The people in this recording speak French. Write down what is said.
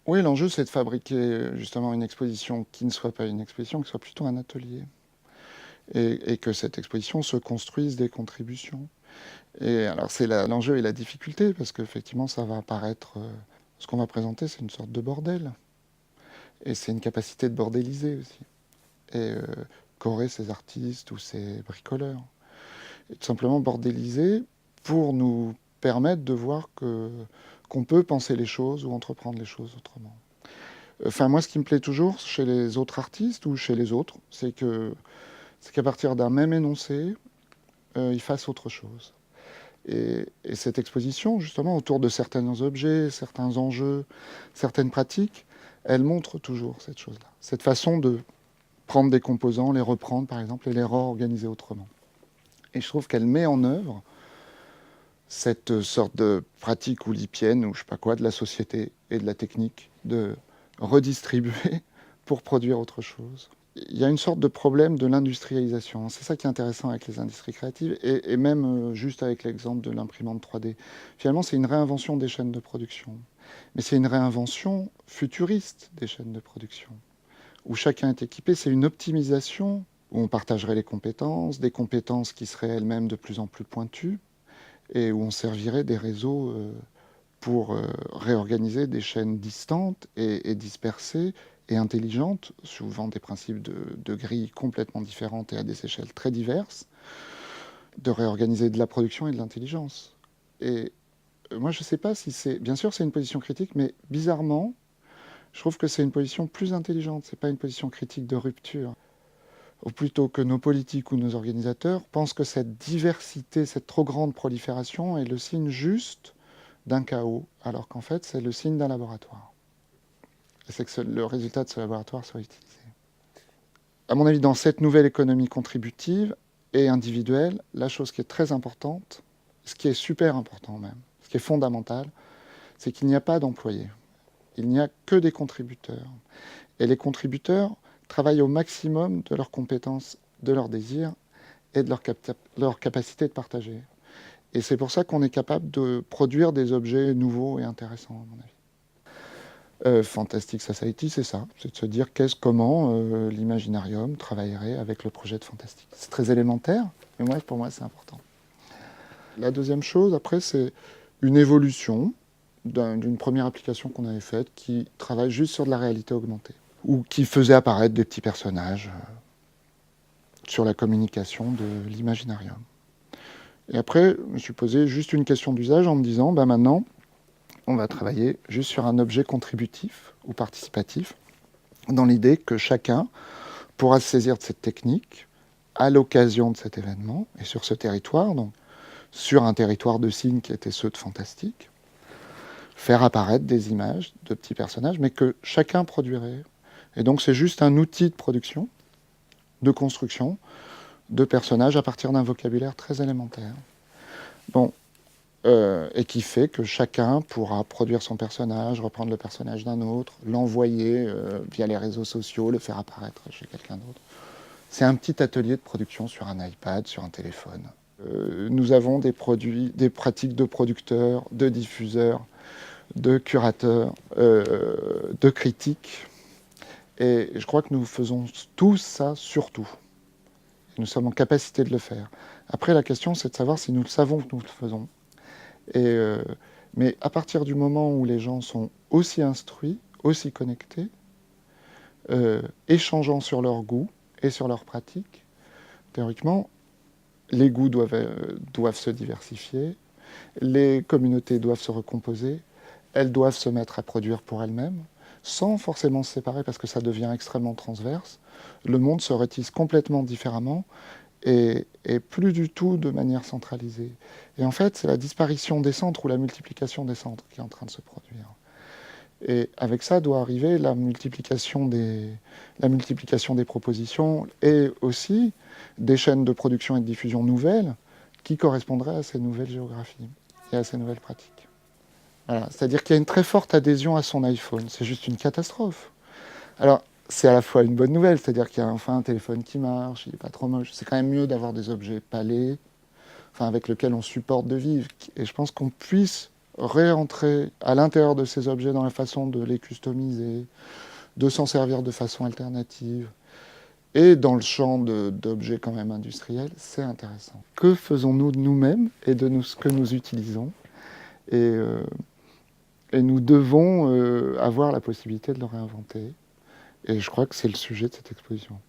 Oui, l'enjeu, c'est de fabriquer justement une exposition qui ne soit pas une exposition, qui soit plutôt un atelier. Et que cette exposition se construise des contributions. Et alors, c'est l'enjeu et la difficulté, parce qu'effectivement, ça va apparaître. Ce qu'on va présenter, c'est une sorte de bordel. Et c'est une capacité de bordéliser aussi. Et qu'auraient ces artistes ou ces bricoleurs. Et tout simplement bordéliser pour nous permettre de voir qu'on peut penser les choses ou entreprendre les choses autrement. Enfin, moi, ce qui me plaît toujours chez les autres artistes ou chez les autres, c'est qu'à partir d'un même énoncé, ils fassent autre chose. Et cette exposition, justement, autour de certains objets, certains enjeux, certaines pratiques, elle montre toujours cette chose-là. Cette façon de prendre des composants, les reprendre, par exemple, et les réorganiser autrement. Et je trouve qu'elle met en œuvre cette sorte de pratique oulipienne, ou je sais pas quoi, de la société et de la technique, de redistribuer pour produire autre chose. Il y a une sorte de problème de l'industrialisation. C'est ça qui est intéressant avec les industries créatives, et même juste avec l'exemple de l'imprimante 3D. Finalement, c'est une réinvention des chaînes de production. Mais c'est une réinvention futuriste des chaînes de production, où chacun est équipé. C'est une optimisation, où on partagerait les compétences, des compétences qui seraient elles-mêmes de plus en plus pointues, et où on servirait des réseaux pour réorganiser des chaînes distantes et dispersées et intelligentes, souvent des principes de grilles complètement différentes et à des échelles très diverses, de réorganiser de la production et de l'intelligence. Et moi, je ne sais pas si c'est... Bien sûr, c'est une position critique, mais bizarrement, je trouve que c'est une position plus intelligente. Ce n'est pas une position critique de rupture. Ou plutôt que nos politiques ou nos organisateurs pensent que cette diversité, cette trop grande prolifération est le signe juste d'un chaos, alors qu'en fait, c'est le signe d'un laboratoire. Et c'est que le résultat de ce laboratoire soit utilisé. À mon avis, dans cette nouvelle économie contributive et individuelle, la chose qui est très importante, ce qui est super important même, ce qui est fondamental, c'est qu'il n'y a pas d'employés. Il n'y a que des contributeurs. Et les contributeurs travaillent au maximum de leurs compétences, de leurs désirs et de leur capacité de partager. Et c'est pour ça qu'on est capable de produire des objets nouveaux et intéressants, à mon avis. Fantastic Society, c'est ça. C'est de se dire comment l'Imaginarium travaillerait avec le projet de Fantastic. C'est très élémentaire, mais pour moi, c'est important. La deuxième chose, après, c'est une évolution d'une première application qu'on avait faite qui travaille juste sur de la réalité augmentée, ou qui faisait apparaître des petits personnages sur la communication de l'Imaginarium. Et après, je me suis posé juste une question d'usage en me disant, maintenant, on va travailler juste sur un objet contributif ou participatif, dans l'idée que chacun pourra se saisir de cette technique à l'occasion de cet événement, et sur ce territoire, donc sur un territoire de signes qui était ceux de Fantastique, faire apparaître des images de petits personnages, mais que chacun produirait. Et donc c'est juste un outil de production, de construction, de personnages à partir d'un vocabulaire très élémentaire. Bon, et qui fait que chacun pourra produire son personnage, reprendre le personnage d'un autre, l'envoyer via les réseaux sociaux, le faire apparaître chez quelqu'un d'autre. C'est un petit atelier de production sur un iPad, sur un téléphone. Nous avons des pratiques de producteurs, de diffuseurs, de curateurs, de critiques. Et je crois que nous faisons tous ça surtout. Nous sommes en capacité de le faire. Après, la question, c'est de savoir si nous le savons que nous le faisons. Mais à partir du moment où les gens sont aussi instruits, aussi connectés, échangeant sur leurs goûts et sur leurs pratiques, théoriquement, les goûts doivent se diversifier, les communautés doivent se recomposer, elles doivent se mettre à produire pour elles-mêmes, sans forcément se séparer parce que ça devient extrêmement transverse. Le monde se rétisse complètement différemment et plus du tout de manière centralisée. Et en fait, c'est la disparition des centres ou la multiplication des centres qui est en train de se produire. Et avec ça doit arriver la multiplication des propositions et aussi des chaînes de production et de diffusion nouvelles qui correspondraient à ces nouvelles géographies et à ces nouvelles pratiques. Voilà. C'est-à-dire qu'il y a une très forte adhésion à son iPhone. C'est juste une catastrophe. Alors, c'est à la fois une bonne nouvelle, c'est-à-dire qu'il y a enfin un téléphone qui marche, il n'est pas trop moche. C'est quand même mieux d'avoir des objets palés, avec lesquels on supporte de vivre. Et je pense qu'on puisse réentrer à l'intérieur de ces objets dans la façon de les customiser, de s'en servir de façon alternative, et dans le champ d'objets quand même industriels, c'est intéressant. Que faisons-nous de nous-mêmes et de ce que nous utilisons, et nous devons avoir la possibilité de le réinventer. Et je crois que c'est le sujet de cette exposition.